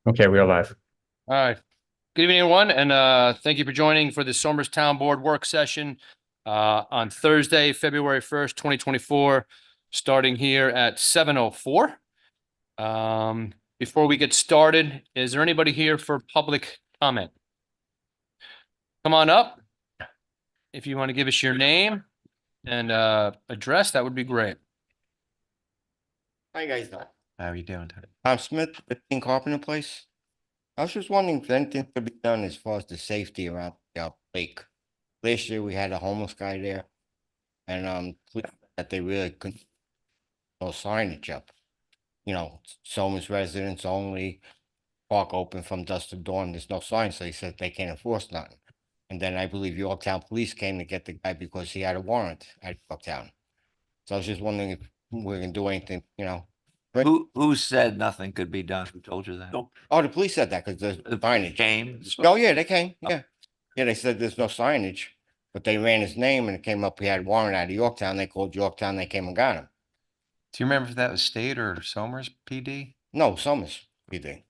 Okay, we are live. All right. Good evening, everyone, and thank you for joining for the Somers Town Board work session on Thursday, February 1st, 2024, starting here at 7:04. Before we get started, is there anybody here for public comment? Come on up. If you want to give us your name and address, that would be great. How you guys doing? How are you doing, Tony? I'm Smith, 15 Carpenter Place. I was just wondering if anything could be done as far as the safety around the lake. Last year we had a homeless guy there, and that they really couldn't no signage up. You know, Somers residents only, park open from dusk to dawn. There's no sign, so he said they can't enforce nothing. And then I believe Yorktown Police came to get the guy because he had a warrant at Yorktown. So I was just wondering if we can do anything, you know. Who said nothing could be done? Who told you that? Oh, the police said that because there's The signage. Came. Oh, yeah, they came, yeah. Yeah, they said there's no signage, but they ran his name and it came up, he had warrant out of Yorktown. They called Yorktown, they came and got him. Do you remember if that was state or Somers PD? No, Somers, PD.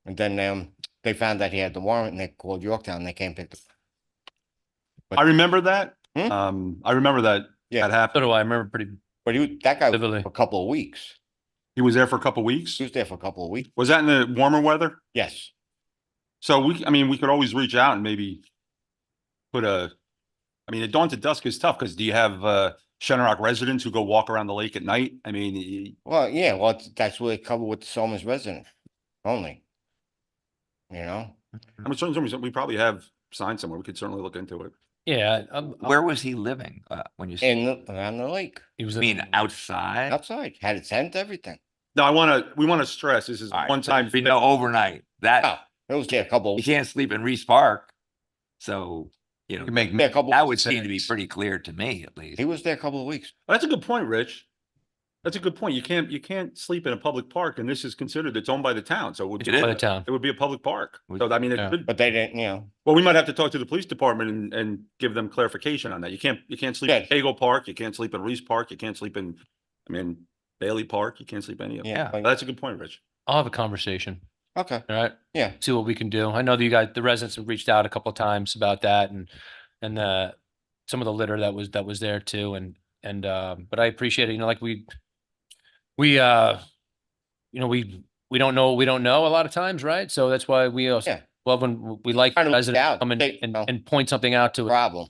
And then they found that he had the warrant and they called Yorktown, they came pick him. I remember that. Hmm? I remember that Yeah. that So happened. do I remember pretty But that guy was vividly. for a couple of weeks. He was there for a couple of weeks. He was there for a couple of weeks. Was that in the warmer weather? Yes. So we could always reach out and maybe put the dawn to dusk is tough because do you have Shenorock residents who go walk around the lake at night? I mean, Well, yeah, well, that's what they cover with the Somers resident only. You know? I'm certain we probably have signs somewhere. We could certainly look into it. Yeah. Where was he living when you said? Around the lake, He was I mean, outside? outside, had a tent, everything. No, we want to stress this is All right, one time. Be no overnight. That Oh, it was there a couple you of can't sleep in Reese Park. So, You can make there a couple. that would seem to be pretty clear to me, at least. He was there a couple of weeks. That's a good point, Rich. That's a good point. You can't sleep in a public park, and this is considered it's owned by the town, so by the town. it would be a public park. So I mean, it Yeah. could. But they didn't, you know. Well, we might have to talk to the police department and give them clarification on that. You can't sleep in Yeah. Pago Park, you can't sleep in Reese Park, you can't sleep in, Bailey Park, you can't sleep any of them. Yeah. That's a good point, Rich. I'll have a conversation. Okay. All right. Yeah. See what we can do. I know that the residents have reached out a couple of times about that and some of the litter that was there too. But I appreciate it. You know, like we don't know a lot of times, right? So that's why we also Yeah. love when we like Trying to look residents out, come in they- you know. and point something out to it. Problem.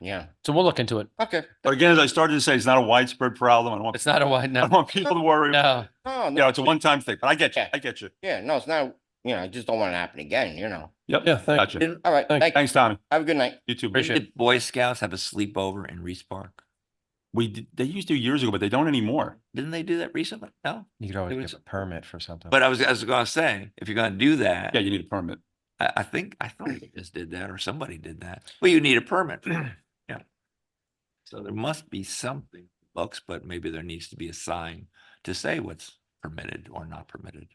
Yeah. So we'll look into it. Okay. But again, as I started to say, it's not a widespread problem. I don't want, It's not a wide I no. don't want people to worry. No. Oh, You no. know, it's a one-time thing, but I get you. Yeah. I get you. Yeah. No, it's not. You know, I just don't want it to happen again. You know. Yep. Yeah, thank Gotcha. Didn't, All right. Thank you. Thanks, Tommy. Have a good night. You too. Appreciate it. did Boy Scouts have a sleepover in Reese Park? They used to years ago, but they don't anymore. Didn't they do that recently? No. You could always It get was- a permit for something. But I was gonna say, if you're gonna do that, Yeah, you need a permit. I thought they just did that or somebody did that. Well, you need a permit. for it. Yeah. So there must be something books, but maybe there needs to be a sign to say what's permitted or not permitted.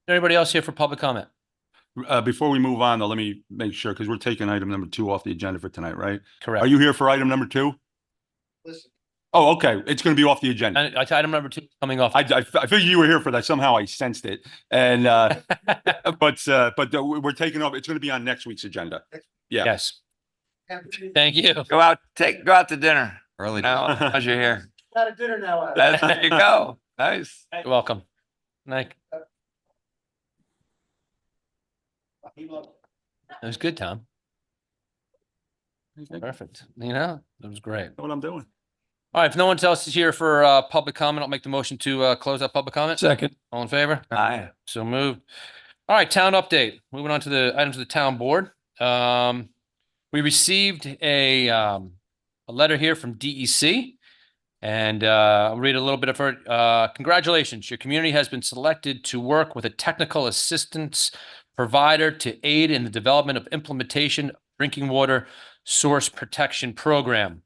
Anybody else here for public comment? Before we move on, though, let me make sure, because we're taking item number 2 off the agenda for tonight, right? Correct. Are you here for item number 2? Listen. Oh, okay. It's going to be off the agenda. And item number 2 coming off. I figured you were here for that. Somehow I sensed it. And, but we're taking off. It's going to be on next week's agenda. Yeah. Yes. Thank you. Go out to dinner. Early. Now, as you're here. Out of dinner now. There you go. Nice. You're welcome. Nick. It was good, Tom. Perfect. You know, that was great. Know what I'm doing. All right. If no one else is here for public comment, I'll make the motion to close that public comment. Second. All in favor? Aye. So moved. All right, town update. Moving on to the items of the town board. We received a letter here from DEC, and I'll read a little bit of her. Congratulations, your community has been selected to work with a technical assistance provider to aid in the development of implementation of drinking water source protection program.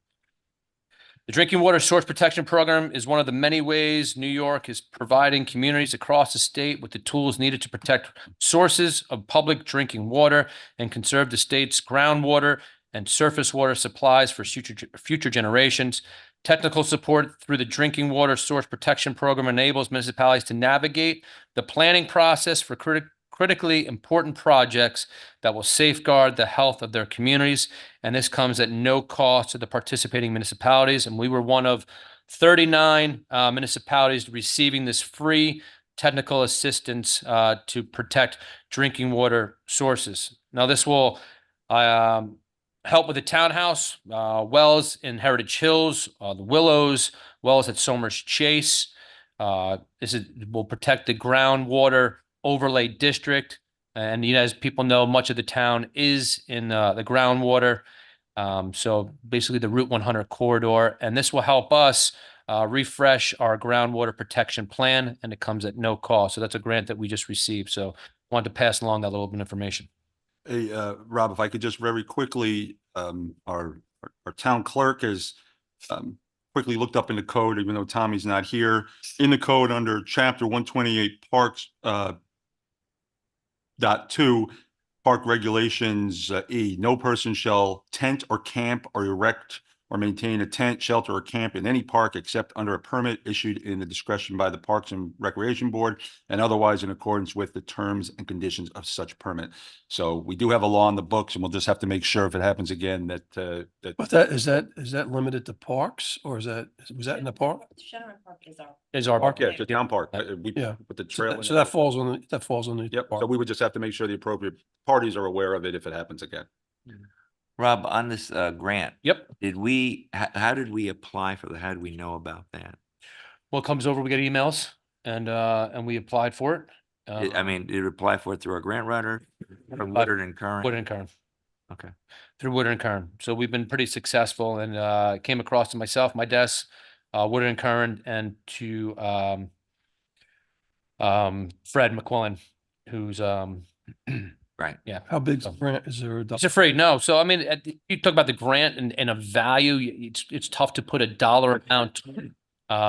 The Drinking Water Source Protection Program is one of the many ways New York is providing communities across the state with the tools needed to protect sources of public drinking water and conserve the state's groundwater and surface water supplies for future generations. Technical support through the Drinking Water Source Protection Program enables municipalities to navigate the planning process for critically important projects that will safeguard the health of their communities. And this comes at no cost to the participating municipalities. And we were one of 39 municipalities receiving this free technical assistance to protect drinking water sources. Now, this will help with the townhouse, wells in Heritage Hills, the Willows, wells at Somers Chase. Will protect the groundwater overlay district. And as people know, much of the town is in the groundwater. So basically the Route 100 corridor, and this will help us refresh our groundwater protection plan, and it comes at no cost. So that's a grant that we just received. So wanted to pass along that little bit of information. Hey, Rob, if I could just very quickly, our town clerk has quickly looked up in the code, even though Tommy's not here. In the code under chapter 128 parks, .2, park regulations, E, no person shall tent or camp or erect or maintain a tent, shelter, or camp in any park except under a permit issued in the discretion by the Parks and Recreation Board and otherwise in accordance with the terms and conditions of such permit. So we do have a law on the books, and we'll just have to make sure if it happens again that But is that limited to parks or was that in the park? Shenandoah Park is our. Is our park, yeah, it's a town park. We Yeah. put the So trail. in so there. that falls on the Yep, so park. we would just have to make sure the appropriate parties are aware of it if it happens again. Rob, on this grant, Yep. how did we apply for that? How did we know about that? Well, it comes over, we get emails, and we applied for it. I mean, did it apply for it through our grant writer? From Woodard and Curran? Woodard and Kern. Okay. Through Woodard and Kern. So we've been pretty successful, and it came across to myself, my desk, Woodard and Kern, and to Fred McQuillan, who's Right. yeah. How big is the grant? Is there a? It's afraid, no. So I mean, you talk about the grant and a value, it's tough to put a dollar amount,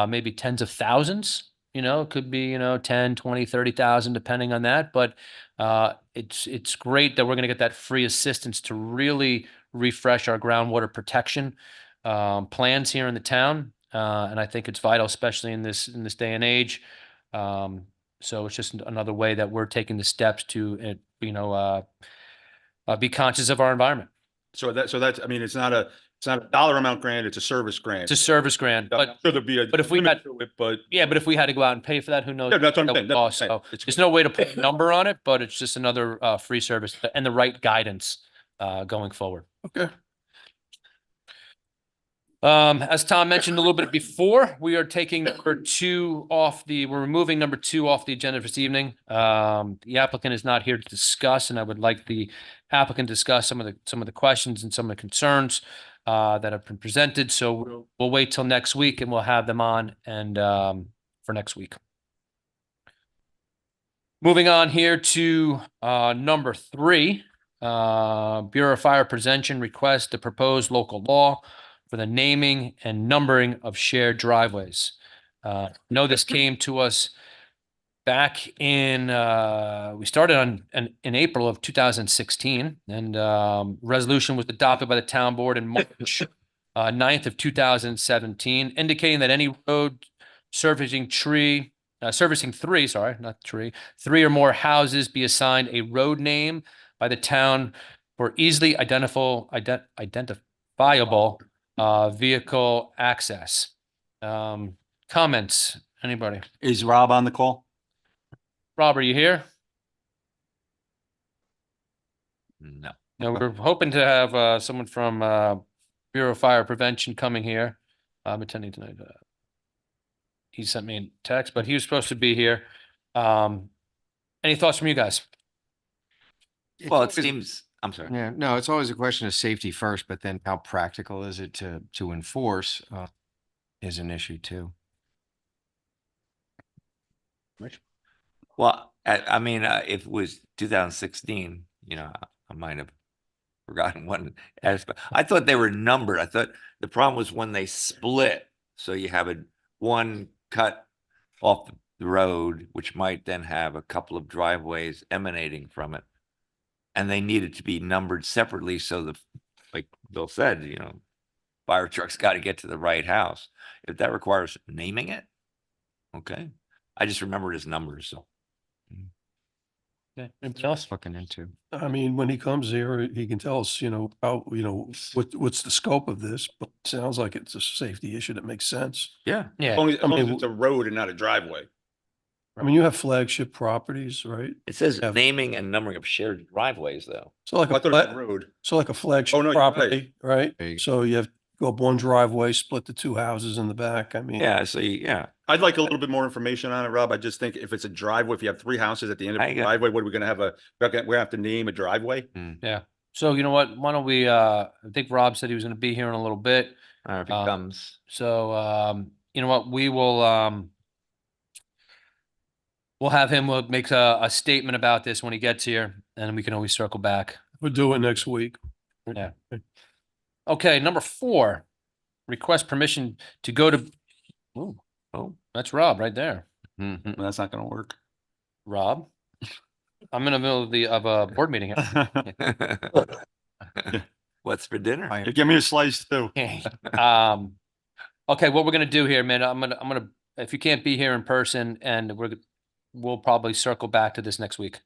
maybe tens of thousands, it could be, 10, 20, 30,000, depending on that. But it's great that we're going to get that free assistance to really refresh our groundwater protection plans here in the town. And I think it's vital, especially in this day and age. So it's just another way that we're taking the steps to, be conscious of our environment. So that's, I mean, it's not a dollar amount grant, it's a service grant. It's a service grant, I'm but sure there'd be a but if we limit had- to it, but yeah, but if we had to go out and pay for that, who knows? yeah, that's what I'm what saying. that would cost. That's what I'm So saying. there's no way to put a number on it, but it's just another free service and the right guidance going forward. Okay. As Tom mentioned a little bit before, we are taking we're removing number 2 off the agenda for this evening. The applicant is not here to discuss, and I would like the applicant to discuss some of the questions and some of the concerns that have been presented. So we'll wait till next week and we'll have them on and for next week. Moving on here to number 3, Bureau of Fire Prevention request the proposed local law for the naming and numbering of shared driveways. Know this came to us back in, we started in April of 2016, and resolution was adopted by the town board in March 9th of 2017, indicating that any road servicing 3 or more houses be assigned a road name by the town for easily identifiable vehicle access. Comments, anybody? Is Rob on the call? Rob, are you here? No. No, we're hoping to have someone from Bureau of Fire Prevention coming here. I'm attending tonight. He sent me a text, but he was supposed to be here. Any thoughts from you guys? Well, it seems, I'm sorry. Yeah, no, it's always a question of safety first, but then how practical is it to enforce is an issue too. Well, I mean, if it was 2016, I might have forgotten one aspect. I thought they were numbered. I thought the problem was when they split. So you have one cut off the road, which might then have a couple of driveways emanating from it. And they needed to be numbered separately. So like Bill said, fire truck's got to get to the right house. If that requires naming it, okay. I just remembered his numbers, so. Okay, anything else? Looking into. I mean, when he comes here, he can tell us, how, what's the scope of this, but it sounds like it's a safety issue that makes sense. Yeah. Yeah, As long as I mean, it's a road and not a driveway. I mean, you have flagship properties, right? It says Yeah. naming and numbering of shared driveways, though. So like I a, thought it was a fla- road. so like a flagship Oh, no, you're right. property, right? There you go. So you have, go up one driveway, split the two houses in the back. I mean. Yeah, so yeah, I'd like a little bit more information on it, Rob. I just think if it's a driveway, if you have 3 houses at the end of I the got- driveway, what are we gonna have we have to name a driveway? so you know what, why don't we, I think Rob said he was gonna be here in a little bit. if it Uh, comes, So, you know what, we will, we'll have him make a statement about this when he gets here, and we can always circle back. We'll do it next week. Yeah. Okay, number 4, request permission to go to, ooh, oh, that's Rob right there. Mhm. Well, that's not gonna work. Rob? I'm in the middle of a board meeting. what's for dinner? Give me a slice too. Okay. Okay, what we're gonna do here, man, I'm gonna, if you can't be here in person, and we'll probably circle back to this next week.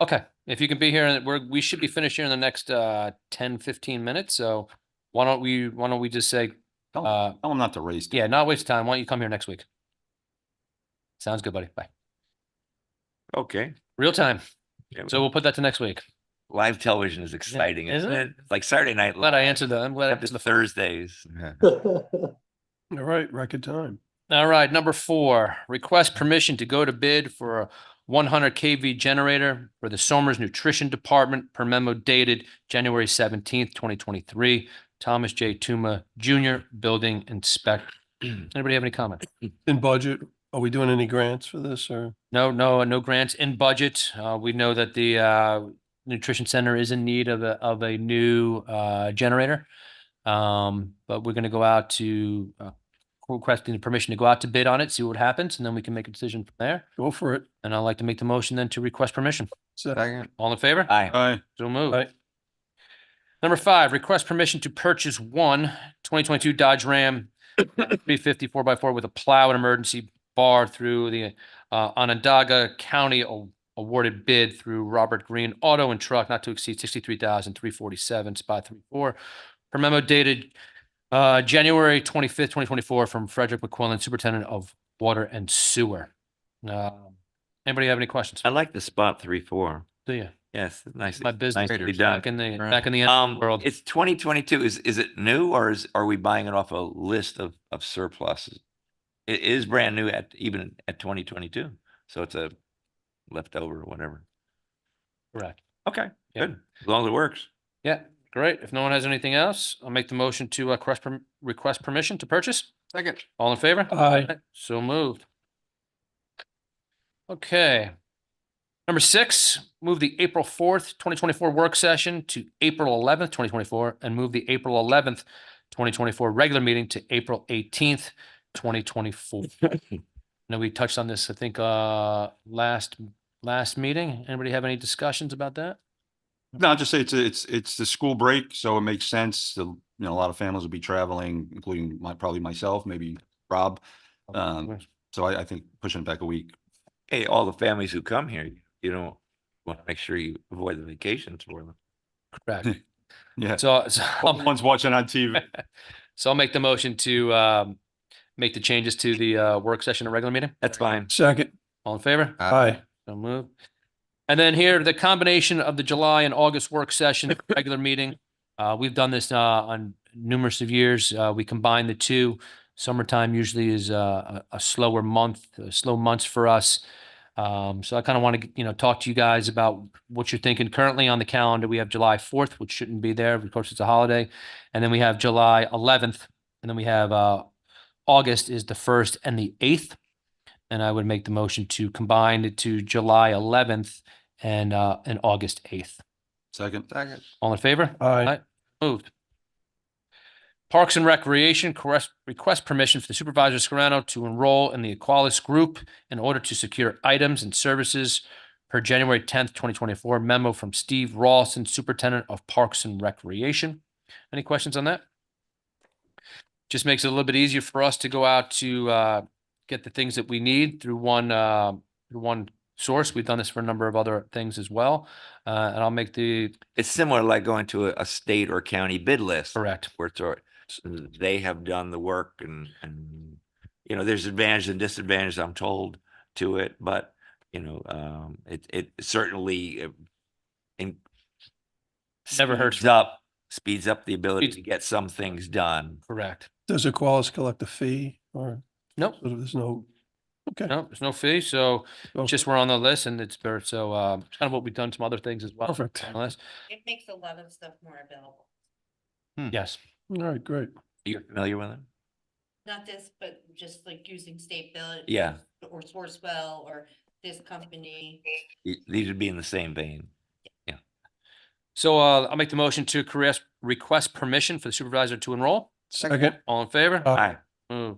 Okay, if you can be here, and we should be finished here in the next 10, 15 minutes, so why don't we just say, Tell them not to race. yeah, not waste time, why don't you come here next week? Sounds good, buddy, bye. Okay. Real time, Yeah, so we'll put that to next week. live television is exciting, isn't isn't it? It's like Saturday Night Glad I Live, answered that, I'm glad I except answered it's the Thursdays. All right, record time. All right, number 4, request permission to go to bid for a 100 kV generator for the Somers Nutrition Department per memo dated January 17th, 2023. Thomas J. Tuma Jr., Building Inspector. Anybody have any comment? In budget, are we doing any grants for this or? No grants in budget. We know that the nutrition center is in need of a new generator. But we're going to go out to requesting the permission to go out to bid on it, see what happens, and then we can make a decision from there. Go for it. And I'd like to make the motion then to request permission. Second. All in favor? Aye. So moved. Aye. Number 5, request permission to purchase 2022 Dodge Ram 350 4x4 with a plow and emergency bar through the Onondaga County awarded bid through Robert Green Auto and Truck not to exceed $63,347, spot 34. Per memo dated January 25th, 2024 from Frederick McQuillan, Superintendent of Water and Sewer. Anybody have any questions? I like the spot 3-4. Do you? Yes, nice. My business. Nicely done. Back in the Right. back in the end world. It's 2022. Is it new or are we buying it off a list of surpluses? It is brand new even at 2022. So it's a leftover or whatever. Correct. Okay, Yeah. good. As long as it works. Yeah, great. If no one has anything else, I'll make the motion to request permission to purchase. Second. All in favor? Aye. So moved. Okay. Number 6, move the April 4th, 2024 work session to April 11th, 2024, and move the April 11th, 2024 regular meeting to April 18th, 2024. Now, we touched on this, I think, last meeting. Anybody have any discussions about that? No, I'll just say it's the school break, so it makes sense. A lot of families will be traveling, including probably myself, maybe Rob. So I think pushing it back a week. Hey, all the families who come here, you don't want to make sure you avoid the vacations for them. Correct. Yeah. So One's watching on TV. I'll make the motion to make the changes to the work session and regular meeting. That's fine. Second. All in favor? Aye. So moved. And then here, the combination of the July and August work session, regular meeting. We've done this on numerous of years. We combine the two. Summertime usually is a slow months for us. So I kind of want to, talk to you guys about what you're thinking. Currently on the calendar, we have July 4th, which shouldn't be there. Of course, it's a holiday. And then we have July 11th. And then we have August is the 1st and the 8th. And I would make the motion to combine it to July 11th and August 8th. Second. All in favor? Aye. Moved. Parks and Recreation request permission for the Supervisor Scarano to enroll in the Equalis Group in order to secure items and services per January 10th, 2024 memo from Steve Rawson, Superintendent of Parks and Recreation. Any questions on that? Just makes it a little bit easier for us to go out to get the things that we need through one source. We've done this for a number of other things as well. And I'll make the It's similar like going to a state or county bid list. correct. Where they have done the work and, you know, there's advantages and disadvantages, I'm told, to it, but, you know, it certainly Never hurts. speeds up the ability Speeds- to get some things done. Correct. Does Aqualis collect a fee or Nope. sort of there's no? Okay. No, there's no fee. So Okay. just we're on the list and it's better. So it's kind of what we've done some other things as well. Perfect. On the list. It makes a lot of stuff more available. Yes. All right, great. You're familiar with it? Not this, but just like using State Bill. Yeah. Or Sourcewell or this company. These would be in the same vein. So I'll make the motion to request permission for the supervisor to enroll. Second. All in favor? Aye. Move.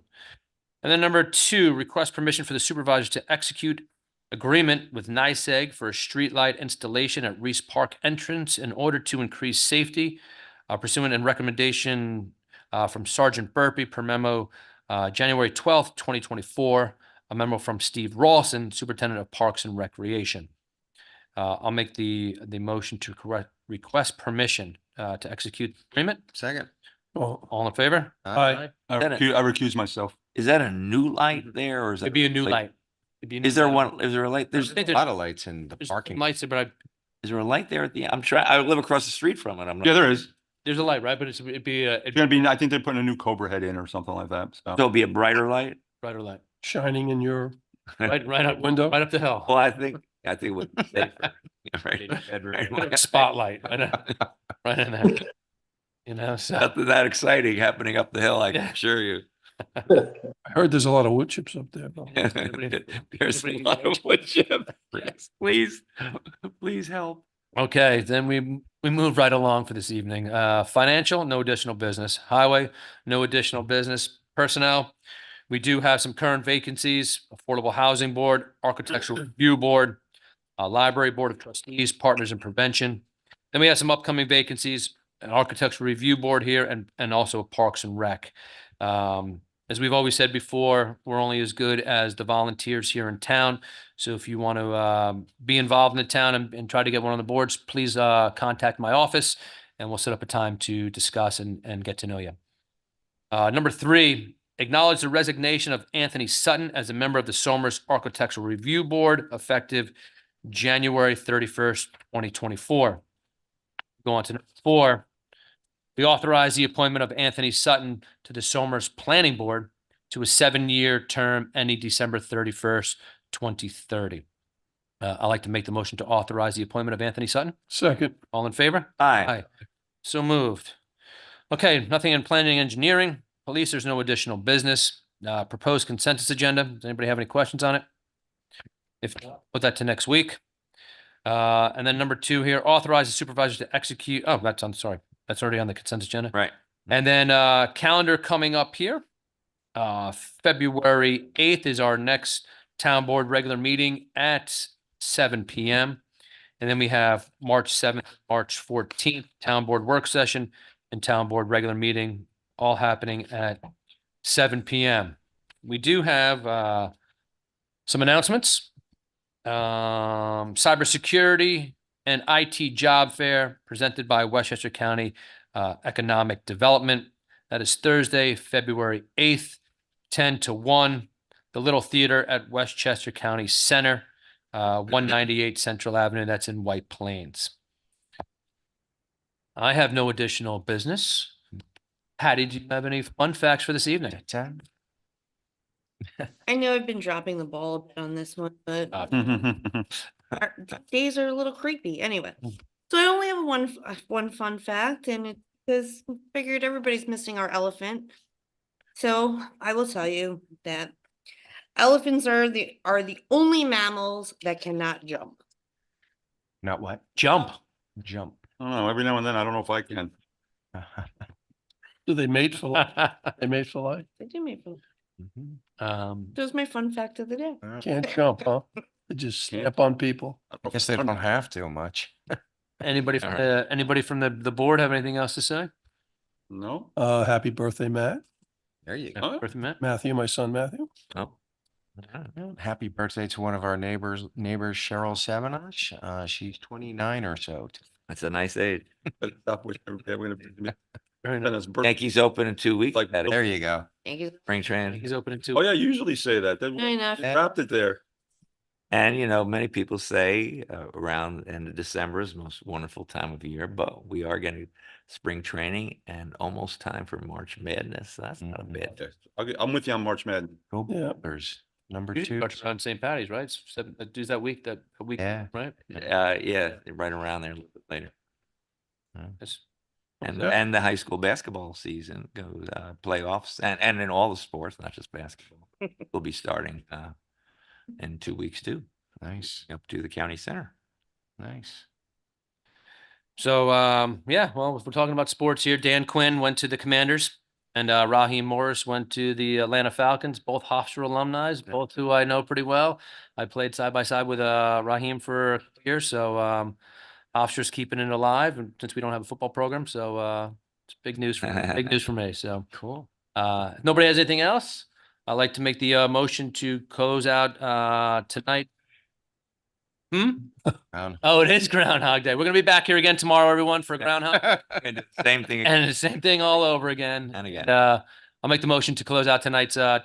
And then number 2, request permission for the supervisor to execute agreement with NYSEG for a streetlight installation at Reese Park entrance in order to increase safety pursuant and recommendation from Sergeant Burpee per memo January 12th, 2024, a memo from Steve Rawson, Superintendent of Parks and Recreation. I'll make the motion to request permission to execute the agreement. Second. Oh, All in favor? aye. I Then it- recuse myself. Is that a new light there or is that? It'd be a new like- light. It'd be a new Is there light. one, is there a light? There's, I think A lot of lights in the there's parking. lights there, but is there a light there at the, I'm trying, I live across the street from it. I'm not. Yeah, there is. there's a light, right? But it'd be a It's gonna be, I think they're putting a new Cobra head in or something like that, so. So it'll be a brighter light? brighter light. Shining in your Right up, window. right up the hill. Well, I think it would be safer. Right. Right. Spotlight, right in there. You know, so Nothing that exciting happening up the hill, I can Yeah. assure you. I heard there's a lot of wood chips up there. though. There's a lot of wood chip. Yes, please, please help. okay, then we move right along for this evening. Financial, no additional business. Highway, no additional business. Personnel, we do have some current vacancies, Affordable Housing Board, Architectural Review Board, Library Board of Trustees, Partners in Prevention. Then we have some upcoming vacancies, an Architectural Review Board here and also a Parks and Rec. As we've always said before, we're only as good as the volunteers here in town. So if you want to be involved in the town and try to get one on the boards, please contact my office and we'll set up a time to discuss and get to know you. Number 3, acknowledge the resignation of Anthony Sutton as a member of the Somers Architectural Review Board effective January 31st, 2024. Go on to number 4. We authorize the appointment of Anthony Sutton to the Somers Planning Board to a 7-year term ending December 31st, 2030. I'd like to make the motion to authorize the appointment of Anthony Sutton. Second. All in favor? Aye. So moved. Okay, nothing in planning and engineering. Police, there's no additional business. Proposed consensus agenda. Does anybody have any questions on it? If not, put that to next week. And then number 2 here, authorize the supervisor to execute. Oh, that's already on the consent agenda. Right. And then calendar coming up here. February 8th is our next town board regular meeting at 7 p.m. And then we have March 7th, March 14th, town board work session and town board regular meeting, all happening at 7 p.m. We do have some announcements. Cybersecurity and IT job fair presented by Westchester County Economic Development. That is Thursday, February 8th, 10 to 1, the Little Theater at Westchester County Center, 198 Central Avenue. That's in White Plains. I have no additional business. Patty, do you have any fun facts for this evening? I know I've been dropping the ball a bit on this one, but our days are a little creepy anyway. So I only have one fun fact, and it's because I figured everybody's missing our elephant. So I will tell you that elephants are the only mammals that cannot jump. Not what? Jump. Jump. I don't know, every now and then, I don't know if I can. Do they mate for life? They mate for life? They do make fun. Mhm. That was my fun fact of the day. Can't jump, huh? They just Can't. snap on people. I guess they don't have to much. Anybody from the board have anything else to say? No? Happy birthday, Matt. There you Oh, Birthday, Matt? Matthew, my son Matthew. Oh. go. Happy birthday to one of our neighbors, Cheryl Savanash. She's 29 or so. That's a nice age. But stop with- yeah, we're gonna- Very nice. and his birthday- Yankees open in 2 weeks. Like- That is There you go. Thank you. spring training. He's opening too. Oh, yeah, you usually say that. Then Fair enough. wrapped it there. And, you know, many people say around end of December is the most wonderful time of year, but we are getting spring training and almost time for March Madness. So that's not a bad. Okay, I'm with you on March Madness. Go Yeah. Bears. Number Usually 2. starts around St. Patty's, right? Does that week, a week, Yeah. right? Yeah, right around there a little bit later. That's- And the high school basketball season goes, playoffs and in all the sports, not just basketball, will be starting in 2 weeks too, Nice. up to the county center. Nice. So, yeah, well, if we're talking about sports here, Dan Quinn went to the Commanders and Raheem Morris went to the Atlanta Falcons, both Hofstra alumni, both who I know pretty well. I played side by side with Raheem for a year, so Hofstra's keeping it alive and since we don't have a football program, so it's big news for me. So Cool. nobody has anything else? I'd like to make the motion to close out tonight. Brown. Oh, it is Groundhog Day. We're gonna be back here again tomorrow, everyone, for Groundhog. And the same thing. And the same thing all over again. And again. I'll make the motion to close out tonight's town